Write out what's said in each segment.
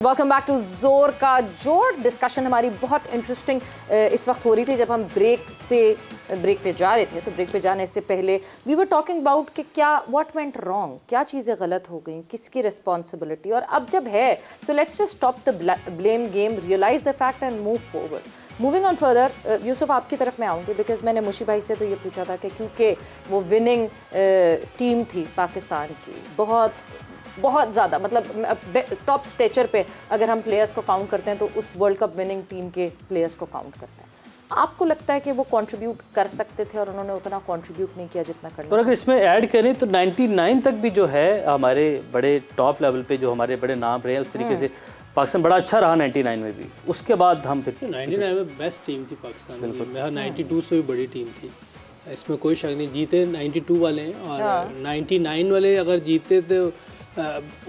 Welcome back to जोर का जोर। डिस्कशन हमारी बहुत इंटरेस्टिंग इस वक्त हो रही थी जब हम ब्रेक पे जा रहे थे। तो ब्रेक पे जाने से पहले वी वर टॉकिंग अबाउट कि क्या व्हाट वेंट रॉन्ग, क्या चीज़ें गलत हो गई, किसकी रिस्पॉन्सिबिलिटी। और अब जब है so let's just stop the blame game, realize the fact and move forward. Moving on further, Yusuf आपकी तरफ मैं आऊँगी बिकॉज मैंने मुशी भाई से तो ये पूछा था कि क्योंकि वो विनिंग टीम थी पाकिस्तान की, बहुत ज़्यादा मतलब टॉप स्टेचर पे अगर हम प्लेयर्स को काउंट करते हैं तो उस वर्ल्ड कप विनिंग टीम के प्लेयर्स को काउंट करते हैं। आपको लगता है कि वो कंट्रीब्यूट कर सकते थे और उन्होंने उतना कंट्रीब्यूट नहीं किया जितना करना? और अगर इसमें ऐड करें तो 99 तक भी जो है हमारे बड़े टॉप लेवल पे जो हमारे बड़े नाम रहे हैं उस तरीके से पाकिस्तान बड़ा अच्छा रहा 99 में भी। उसके बाद हम फिर 99 में बेस्ट टीम थी पाकिस्तान की, 92 से भी बड़ी टीम थी, इसमें कोई शक नहीं। जीते 92 वाले हैं और 99 वाले अगर जीते तो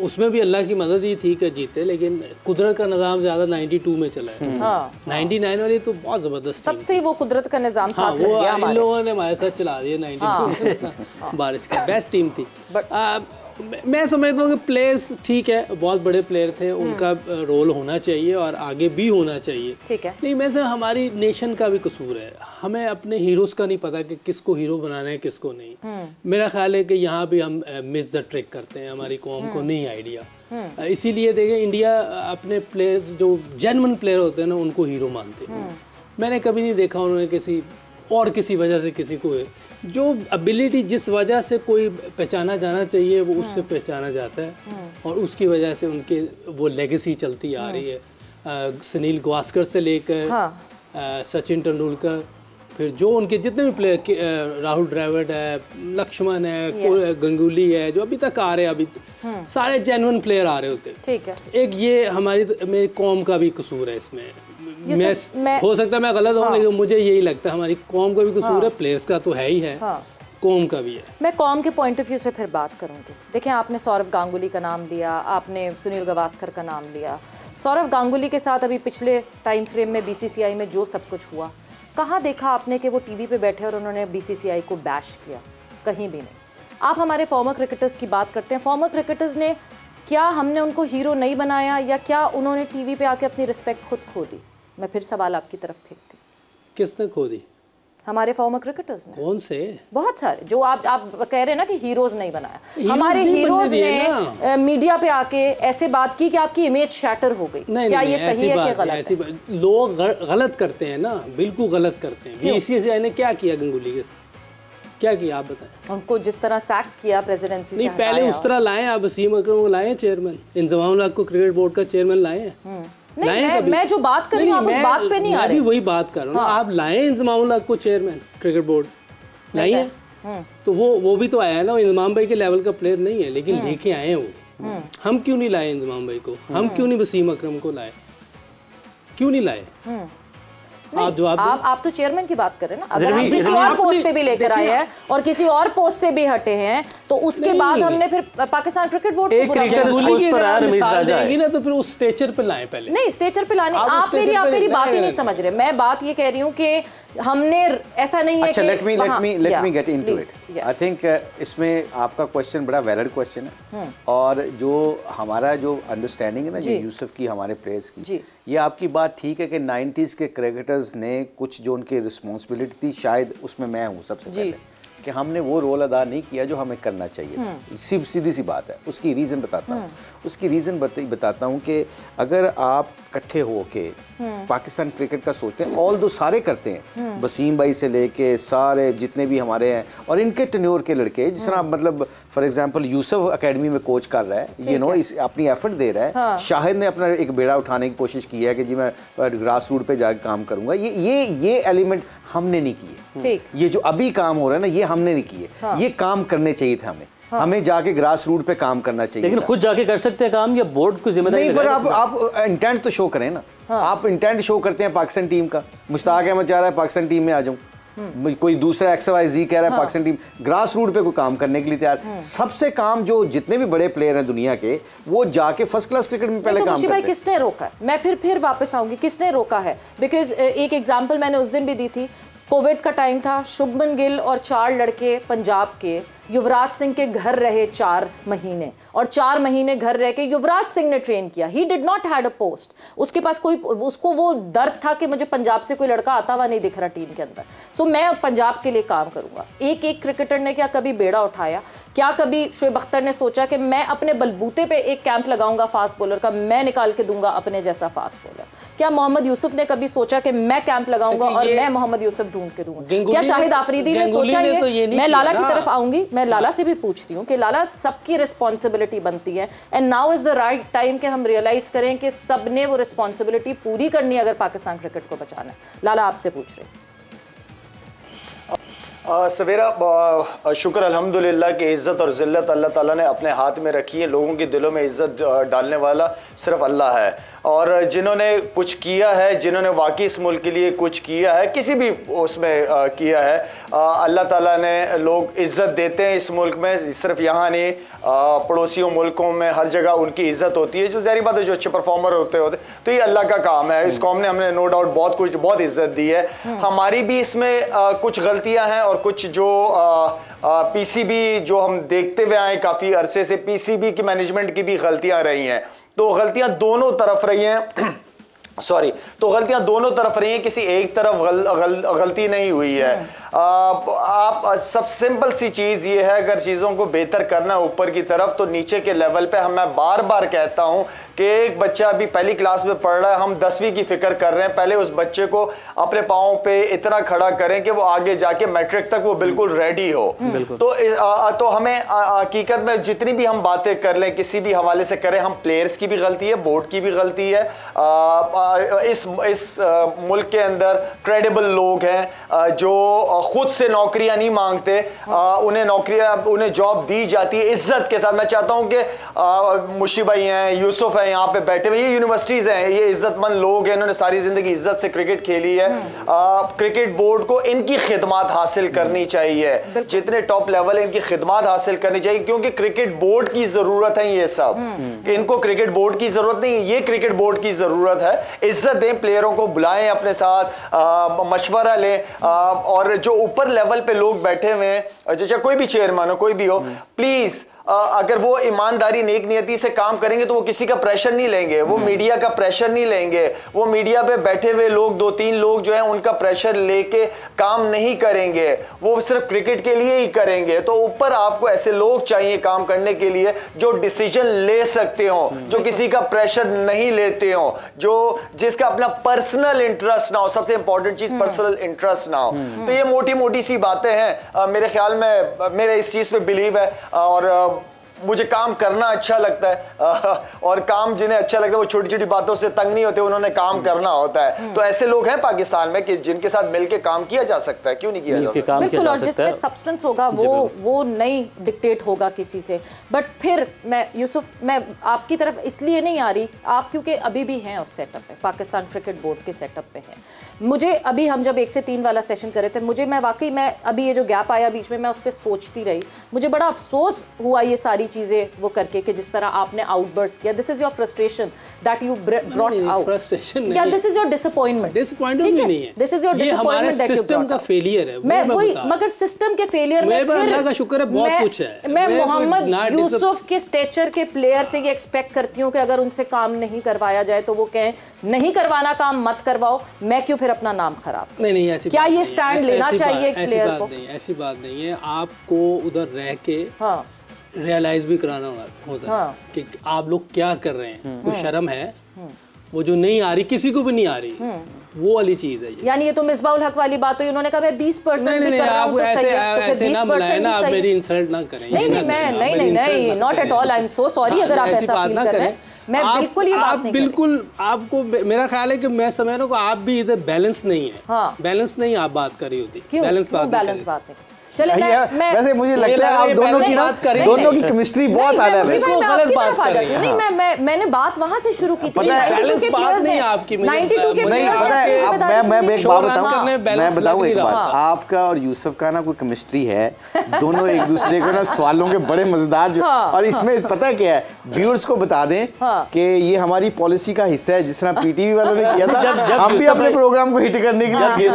उसमें भी अल्लाह की मदद ही थी कि जीते, लेकिन कुदरत का निज़ाम ज़्यादा 92 में चला है। 99 वाले तो बहुत ज़बरदस्त तब से ही वो कुदरत का निज़ाम साथ वो इन लोगों ने हमारे साथ चला दिया 92 बारिश की बेस्ट टीम थी। मैं समझता हूँ कि प्लेयर्स ठीक है, बहुत बड़े प्लेयर थे, उनका रोल होना चाहिए और आगे भी होना चाहिए, ठीक है। नहीं वैसे हमारी नेशन का भी कसूर है, हमें अपने हीरोज़ का नहीं पता कि किसको हीरो बनाना है किसको नहीं। मेरा ख्याल है कि यहाँ भी हम मिस द ट्रिक करते हैं, हमारी कौम को नहीं आइडिया। इसीलिए देखें इंडिया अपने प्लेयर्स जो जेन्युइन प्लेयर होते हैं ना उनको हीरो मानते हैं। मैंने कभी नहीं देखा उन्होंने किसी वजह से किसी को जो एबिलिटी जिस वजह से कोई पहचाना जाना चाहिए वो उससे पहचाना जाता है और उसकी वजह से उनके वो लेगेसी चलती आ रही है। सुनील गावस्कर से लेकर सचिन तेंदुलकर, फिर जो उनके जितने भी प्लेयर, राहुल द्रविड़ है, लक्ष्मण है, गंगुली है, जो अभी तक आ रहे हैं, अभी सारे जेन्युइन प्लेयर आ रहे होते हैं, ठीक है। एक ये मेरी कौम का भी कसूर है इसमें। मैं हो सकता है मैं गलत हूँ, लेकिन मुझे यही लगता है हमारी कौम का भी कसूर है, प्लेयर्स का तो है ही है, कौम का भी है। मैं कौम के पॉइंट ऑफ व्यू से फिर बात करूँगी। देखिए आपने सौरव गांगुली का नाम दिया, आपने सुनील गावस्कर का नाम लिया। सौरव गांगुली के साथ अभी पिछले टाइम फ्रेम में BCCI में जो सब कुछ हुआ, कहाँ देखा आपने कि वो टीवी पे बैठे और उन्होंने BCCI को बैश किया? कहीं भी नहीं। आप हमारे फॉर्मर क्रिकेटर्स की बात करते हैं, फॉर्मर क्रिकेटर्स ने क्या हमने उनको हीरो नहीं बनाया या क्या उन्होंने टीवी पे आके अपनी रिस्पेक्ट खुद खो दी? मैं फिर सवाल आपकी तरफ फेंकती। किसने खो दी? हमारे फॉर्मर क्रिकेटर्स ने। कौन से? बहुत सारे जो आप कह रहे हैं ना कि हीरोज नहीं बनाया। हमारे हीरोज ने मीडिया पे आके ऐसे बात की कि आपकी इमेज शैटर हो गई। क्या ये सही है कि गलत है? लोग गलत करते हैं ना, बिल्कुल गलत करते हैं। BCCI ने क्या किया गंगुली के साथ? क्या किया आप बताएं? उनको जिस तरह सैक किया प्रेसिडेंसी से, पहले उस तरह लाए आप वसीम अकरम को लाए चेयरमैन, इंजमाम को क्रिकेट बोर्ड का चेयरमैन लाए हैं। मैं जो बात कर रही हूँ आप उस बात पे नहीं आ रहे। मैं भी वही बात कर रहा हूँ। आप लाए इंजमाम को चेयरमैन क्रिकेट बोर्ड, नहीं है तो वो भी तो आया है ना, इंजमाम भाई के लेवल का प्लेयर नहीं है, लेकिन लेके आए हैं वो। हम क्यों नहीं लाए इंजमाम भाई को? हम क्यों नहीं वसीम अकरम को लाए? क्यों नहीं लाए? आप तो चेयरमैन की बात कर रहे हैं ना। अगर हम किसी और पोस्ट पे भी लेकर आए हैं और किसी और पोस्ट से भी हटे हैं तो उसके बाद हमने फिर पाकिस्तान क्रिकेट बोर्ड को जाएगी ना, तो फिर उस स्टेचर पे लाएं पहले। नहीं स्टेचर पे लाने, आप मेरी बात ही नहीं समझ रहे। मैं बात ये कह रही हूँ कि हमने ऐसा नहीं है। अच्छा let me get into it. I think इसमें आपका क्वेश्चन बड़ा वैलिड क्वेश्चन है और जो हमारा जो अंडरस्टैंडिंग है ना जो यूसुफ की हमारे प्लेयर्स की, ये आपकी बात ठीक है कि 90s के क्रिकेटर्स ने कुछ जो उनकी रिस्पॉन्सिबिलिटी थी, शायद उसमें मैं हूँ सबसे पहले, कि हमने वो रोल अदा नहीं किया जो हमें करना चाहिए। सीधी सी बात है। उसकी रीज़न बताता हूँ। उसकी रीज़न बताता हूँ कि अगर आप इकट्ठे हो के पाकिस्तान क्रिकेट का सोचते हैं, ऑल दो सारे करते हैं, वसीम भाई से लेके सारे जितने भी हमारे हैं और इनके टेन्योर के लड़के, जिस तरह मतलब फॉर एग्जांपल यूसुफ एकेडमी में कोच कर रहा है, यू नो अपनी एफर्ट दे रहा है। शाहिद ने अपना एक बेड़ा उठाने की कोशिश की है कि जी मैं ग्रास रूट पे जाकर काम करूँगा। ये एलिमेंट हमने नहीं किए। ये जो अभी काम हो रहा है ना, ये हमने नहीं किए। ये काम करने चाहिए थे हमें जाके ग्रास रूट पे काम करना चाहिए। लेकिन खुद जाके कर सकते हैं काम या बोर्ड को जिम्मेदारी नहीं? पर आप इंटेंट तो शो करें ना। आप इंटेंट शो करते हैं पाकिस्तान टीम का। मुश्ताक अहमद चाह रहा है पाकिस्तान टीम में आ जाऊं, कोई दूसरा XYZ कह रहा है पाकिस्तान टीम, ग्रास रूट पे कोई काम करने के लिए तैयार। सबसे काम जो जितने भी बड़े प्लेयर हैं दुनिया के, वो जाके फर्स्ट क्लास क्रिकेट में पहले काम करते हैं। किसने रोका है? मैं फिर वापस आऊंगी, किसने रोका है? बिकॉज एक एग्जाम्पल मैंने उस दिन भी दी थी, कोविड का टाइम था, शुभमन गिल और 4 लड़के पंजाब के युवराज सिंह के घर रहे 4 महीने और 4 महीने घर रह के युवराज सिंह ने ट्रेन किया। He did not had a post, उसके पास कोई, उसको वो दर्द था कि मुझे पंजाब से कोई लड़का आता हुआ नहीं दिख रहा टीम के अंदर, सो मैं पंजाब के लिए काम करूंगा। एक एक क्रिकेटर ने क्या कभी बेड़ा उठाया? क्या कभी शोएब अख्तर ने सोचा कि मैं अपने बलबूते पे एक कैंप लगाऊंगा फास्ट बॉलर का, मैं निकाल के दूंगा अपने जैसा फास्ट बॉलर? क्या मोहम्मद यूसुफ ने कभी सोचा कि मैं कैंप लगाऊंगा और मैं मोहम्मद यूसुफ ढूंढ के दूंगा? क्या शाहिद आफरीदी ने सोचा ये? मैं लाला की तरफ आऊंगी, मैं लाला से भी पूछती हूँ कि लाला, सबकी रिस्पॉन्सिबिलिटी बनती है and now is the right time कि हम रियलाइज करें कि सबने वो रिस्पॉन्सिबिलिटी पूरी करनी है अगर पाकिस्तान क्रिकेट को बचाना है। लाला आपसे पूछ रहे। सवेरा, शुक्र अल्हम्दुलिल्लाह कि इज़्ज़त और ज़िल्लत अल्लाह ताला ने अपने हाथ में रखी है। लोगों के दिलों में इज़्ज़त डालने वाला सिर्फ अल्लाह है, और जिन्होंने कुछ किया है, जिन्होंने वाकई इस मुल्क के लिए कुछ किया है, किसी भी उसमें किया है, अल्लाह ताला ने लोग इज़्ज़त देते हैं इस मुल्क में। सिर्फ यहाँ नहीं, पड़ोसियों मुल्कों में हर जगह उनकी इज़्ज़त होती है। जो ज़ाहिर बात है, जो अच्छे परफॉर्मर होते तो ये अल्लाह का काम है। इस कौम ने हमें नो डाउट बहुत इज़्ज़त दी है। हमारी भी इसमें कुछ गलतियाँ हैं, और कुछ जो पीसीबी जो हम देखते हुए आए काफ़ी अरसे से, पीसीबी की मैनेजमेंट की भी गलतियाँ रही हैं। तो गलतियाँ दोनों तरफ रही हैं तो गलतियां दोनों तरफ रही हैं, किसी एक तरफ गलती नहीं हुई है। आप सब सिंपल सी चीज़ ये है, अगर चीज़ों को बेहतर करना है ऊपर की तरफ, तो नीचे के लेवल पे मैं बार बार कहता हूं कि एक बच्चा अभी पहली क्लास में पढ़ रहा है, हम 10वीं की फिक्र कर रहे हैं। पहले उस बच्चे को अपने पाँव पे इतना खड़ा करें कि वो आगे जाके मैट्रिक तक वो बिल्कुल रेडी हो। तो हमें हकीकत में जितनी भी हम बातें कर लें, किसी भी हवाले से करें, हम प्लेयर्स की भी गलती है, बोर्ड की भी गलती है। इस मुल्क के अंदर क्रेडिबल लोग हैं जो खुद से नौकरियां नहीं मांगते, उन्हें जॉब दी जाती है इज्जत के साथ। मैं चाहता हूं कि मुशी भाई हैं, यूसुफ है यहाँ पे बैठे हुए, ये यूनिवर्सिटीज हैं, ये इज्जतमंद लोग हैं, इन्होंने सारी जिंदगी इज्जत से क्रिकेट खेली है। क्रिकेट बोर्ड को इनकी खिदमत हासिल करनी चाहिए, जितने टॉप लेवल है इनकी खिदमत हासिल करनी चाहिए, क्योंकि क्रिकेट बोर्ड की जरूरत है ये सब। इनको क्रिकेट बोर्ड की जरूरत नहीं, ये क्रिकेट बोर्ड की जरूरत है। इज्जत दें, प्लेयरों को बुलाएं अपने साथ, मशवरा लें, और जो ऊपर लेवल पे लोग बैठे हुए हैं, चाहे कोई भी चेयरमैन हो, कोई भी हो, प्लीज अगर वो ईमानदारी नेक नियति से काम करेंगे तो वो किसी का प्रेशर नहीं लेंगे, वो मीडिया का प्रेशर नहीं लेंगे, वो मीडिया पे बैठे हुए लोग 2-3 लोग जो हैं उनका प्रेशर लेके काम नहीं करेंगे, वो सिर्फ क्रिकेट के लिए ही करेंगे। तो ऊपर आपको ऐसे लोग चाहिए काम करने के लिए जो डिसीजन ले सकते हो, जो किसी का प्रेशर नहीं लेते हो, जिसका अपना पर्सनल इंटरेस्ट ना हो। सबसे इंपॉर्टेंट चीज पर्सनल इंटरेस्ट ना हो। तो ये मोटी मोटी सी बातें हैं। मेरे ख्याल में मेरे इस चीज पे बिलीव है, और मुझे काम करना अच्छा लगता है, और काम जिन्हें अच्छा लगता है वो छोटी छोटी बातों से तंग नहीं होते, उन्होंने काम करना होता है। तो ऐसे लोग हैं पाकिस्तान में कि जिनके साथ मिलके काम किया जा सकता है, क्यों नहीं किया जा सकता? बिल्कुल, और जिसमें सब्सटेंस होगा वो नहीं डिक्टेट होगा किसी से। बट फिर मैं यूसुफ, मैं आपकी तरफ इसलिए नहीं आ रही, आप क्योंकि अभी भी हैं उस सेटअप पे, पाकिस्तान क्रिकेट बोर्ड के सेटअप पे हैं। मुझे अभी हम जब 1 से 3 वाला सेशन कर रहे थे, मैं वाकई अभी ये जो गैप आया बीच में, मैं उस पर सोचती रही, मुझे बड़ा अफसोस हुआ ये सारी चीजें वो करके कि जिस तरह आपने आउटबर्स्ट किया। This is your frustration that you brought out. Frustration या this is your disappointment. Disappointment भी नहीं है, this is your disappointment that you system का फेलियर है। मैं वही, मगर सिस्टम के फेलियर में फिर अल्लाह का शुक्र है बहुत कुछ है। मैं मोहम्मद यूसुफ के स्टेचर के प्लेयर से ये एक्सपेक्ट करती हूँ कि अगर उनसे काम नहीं करवाया जाए तो वो कहें नहीं करवाना काम मत करवाओ, मैं क्यों फिर अपना नाम खराब। नहीं, ऐसी क्या ये स्टैंड लेना चाहिए प्लेयर को? ऐसी बात नहीं है। आपको उधर रह के रियलाइज भी कराना होता है कि आप लोग क्या कर रहे हैं। कुछ शर्म है, वो जो नहीं आ रही, किसी को भी नहीं आ रही, वो वाली चीज है। यानी ये तो मिसबाउल हक वाली बात हुई, उन्होंने कहा मैं 20% भी कर रहा हूं तो सही है, तो फिर 20% ना, आप मेरी इंसल्ट ना करें। नहीं, not at all, I am so sorry अगर आप ऐसा फील कर रहे हैं। मैं बिल्कुल ये बात नहीं, बिल्कुल आपको मेरा ख्याल है कि मैं समझ रहा हूँ कि आप भी इधर बैलेंस नहीं है। बैलेंस नहीं आप बात कर रही होती, बैलेंस बात नहीं। चले वैसे मुझे लगता है आप दोनों की केमिस्ट्री बहुत आला है। मैंने बात वहां से शुरू की थी। पता है बैलेंस बात नहीं आपकी, 92 के नहीं पता है। अब मैं एक बात बताऊं, एक बात, आपका और यूसुफ का ना कोई केमिस्ट्री है, दोनों एक दूसरे को ना सवालों के बड़े मजेदार जो, और इसमें पता है क्या है, व्यूअर्स को बता दें कि ये हमारी पॉलिसी का हिस्सा है। जिस तरह पीटीवी वालों ने किया था, हम भी अपने प्रोग्राम को हिट करने के लिए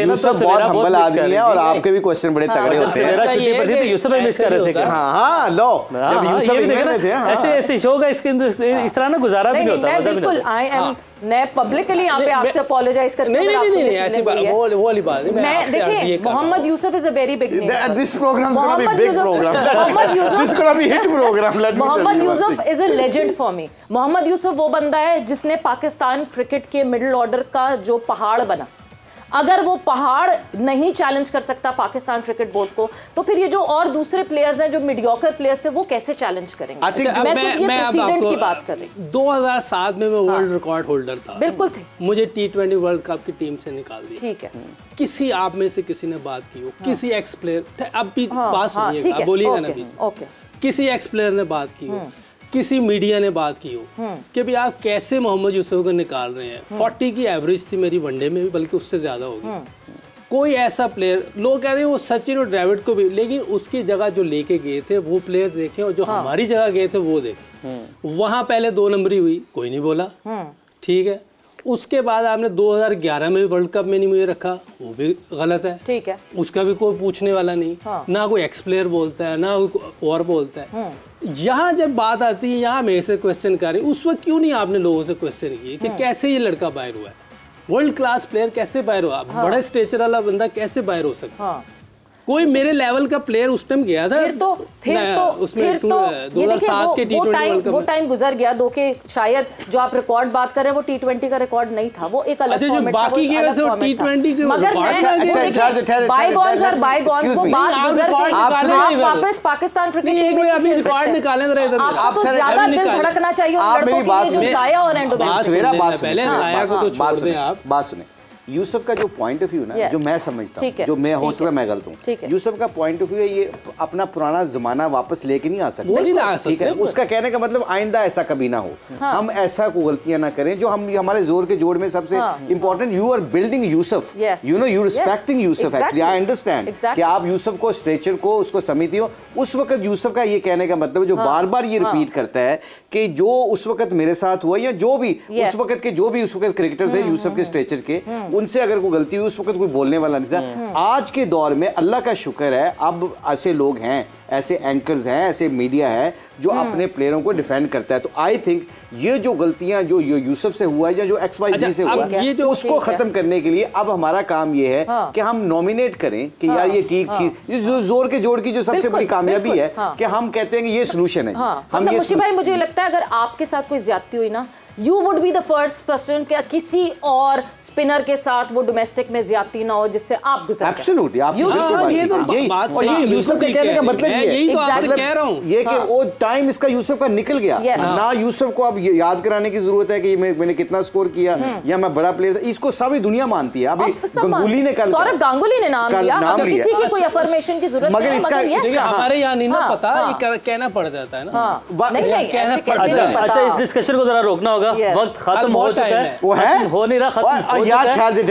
यूसुफ बहुत हम्बल आदमी है, और आपके भी क्वेश्चन बड़े तगड़े होते हैं। मेरा छुट्टी पर थी तो यूसुफ भाई मिस कर रहे थे। हाँ लो, जब यूसुफ इंग्लैंड में थे, ऐसे ऐसे शो का इसके इस तरह ना गुजारा भी नहीं होता। बिल्कुल आई एम मैं पब्लिकली यहाँ पे आपसे अपोलोजाइज करती हूँ। नहीं ऐसी बात, वो वाली बात नहीं। मैं देखिए Mohammad Yusuf is a very big name. This program is gonna be big program, this gonna be hit program. Mohammad Yusuf is a legend for me. Mohammad Yusuf वो बंदा है जिसने पाकिस्तान क्रिकेट के मिडिल ऑर्डर का जो पहाड़ बना, अगर वो पहाड़ नहीं चैलेंज कर सकता पाकिस्तान क्रिकेट बोर्ड को, तो फिर ये जो और दूसरे प्लेयर्स हैं जो मीडियोकर प्लेयर्स थे वो कैसे चैलेंज करेंगे? मैं सिर्फ ये प्रेसिडेंट की बात कर रही हूँ। 2007 में मैं वर्ल्ड रिकॉर्ड होल्डर था। बिल्कुल थे। मुझे T20 वर्ल्ड कप की टीम से निकाल दिया। ठीक है। किसी आप में से किसी ने बात की हो, किसी एक्स प्लेयर, अब भी बात सुनिएगा, बोलिएगा ना बीच, किसी एक्स प्लेयर ने बात की हो, किसी मीडिया ने बात की हो कि भाई आप कैसे मोहम्मद यूसुफ को निकाल रहे हैं। 40 की एवरेज थी मेरी वनडे में भी, बल्कि उससे ज्यादा होगी। कोई ऐसा प्लेयर, लोग कह रहे हैं वो सचिन और द्रविड़ को भी, लेकिन उसकी जगह जो लेके गए थे वो प्लेयर्स देखे, और जो हमारी जगह गए थे वो देखे। वहां पहले 2 नंबरी हुई, कोई नहीं बोला, ठीक है। उसके बाद आपने 2011 में वर्ल्ड कप में नहीं मुझे रखा, वो भी गलत है, ठीक है। उसका भी कोई पूछने वाला नहीं, ना कोई एक्स प्लेयर बोलता है, ना कोई और बोलता है। यहाँ जब बात आती है, यहाँ मेरे से क्वेश्चन कर रही, उस वक्त क्यों नहीं आपने लोगों से क्वेश्चन किए कि कैसे ये लड़का बाहर हुआ है, वर्ल्ड क्लास प्लेयर कैसे बाहर हुआ, बड़े स्टेचर वाला बंदा कैसे बाहर हो सकता है? कोई मेरे लेवल का प्लेयर उस टाइम गया था। फिर तो उसमें 2007 के T20 वो टाइम गुजर गया, दो के शायद जो आप रिकॉर्ड बात कर रहे हैं वो T20 का रिकॉर्ड नहीं था, वो एक अलग फॉर्मेट था, बाकी के तो T20 के मगर बायगॉन्स और बायगॉन्स को बात गुजर गई, आप वापस पाकिस्तान क्रिकेट टीम में अभी रिकॉर्ड निकालें जरा इधर। आपको तो ज्यादा दिल धड़कना चाहिए उन लड़कों के लिए जो जाया और एंड पहले जाया को तो छोड़ दें आप। बात सुने, यूसुफ का जो पॉइंट ऑफ व्यू ना, जो मैं समझता हूँ, जो मैं हो सकता मैं गलत हूँ, यूसुफ का पॉइंट ऑफ व्यू है ये अपना पुराना जमाना वापस लेके नहीं आ सकता, ठीक है। उसका कहने का मतलब आइंदा ऐसा कभी ना हो, हम ऐसा को गलतियां ना करें जो हम हमारे जोर के जोड़ में सबसे important, you are building Yusuf, you know, you respecting Yusuf. Actually I understand कि आप यूसुफ को, स्ट्रेचर को, उसको समिति हो, उस वक्त यूसुफ का ये कहने का मतलब जो बार बार ये रिपीट करता है कि जो उस वक्त मेरे साथ हुआ, या जो भी उस वक्त के जो भी उस वक्त क्रिकेटर थे यूसुफ के, स्ट्रेचर के, उनसे अगर कोई गलती हुई उस वक्त कोई बोलने वाला नहीं था। आज के दौर में अल्लाह का शुक्र है अब ऐसे लोग हैं, ऐसे एंकर्स हैं, ऐसे मीडिया है जो अपने प्लेयरों को डिफेंड करता है। तो आई थिंक ये जो गलतियां जो यूसुफ से हुआ या जो XYZ से हुआ, ये जो उसको खत्म करने के लिए अब हमारा काम ये है कि हम नॉमिनेट करें कि यार ये ठीक चीज, जो जोर के जोड़ की जो सबसे बड़ी कामयाबी है कि हम कहते हैं कि ये सोल्यूशन है। हम मुशी भाई, मुझे लगता है अगर आपके साथ कोई ज्यादती हुई ना, you would be the first person कि किसी और स्पिनर के साथ वो डोमेस्टिक में ज्यादती ना हो जिससे आप गुजर जाएं। एब्सोल्युटली, आप ये तो बात सही है। यूसुफ के कहने का मतलब यही तो आपसे कह रहा हूं, ये कि वो टाइम इसका यूसुफ का निकल गया ना। यूसुफ को अब याद कराने की जरूरत है कि मैंने कितना स्कोर किया या मैं बड़ा प्लेयर था, इसको सारी दुनिया मानती है। अभी गंगुली ने कल, सौरव गांगुली ने नाम लिया, किसी की कोई अफर्मेशन की जरूरत नहीं है, मगर हमारे यहाँ नहीं ना पता, ये कहना पड़ जाता है ना। अच्छा, इस डिस्कशन को जरा रोकना होगा, वक्त खत्म हो चुका है, वो है हो नहीं रहा, खत्म हो यार, ख्याल दे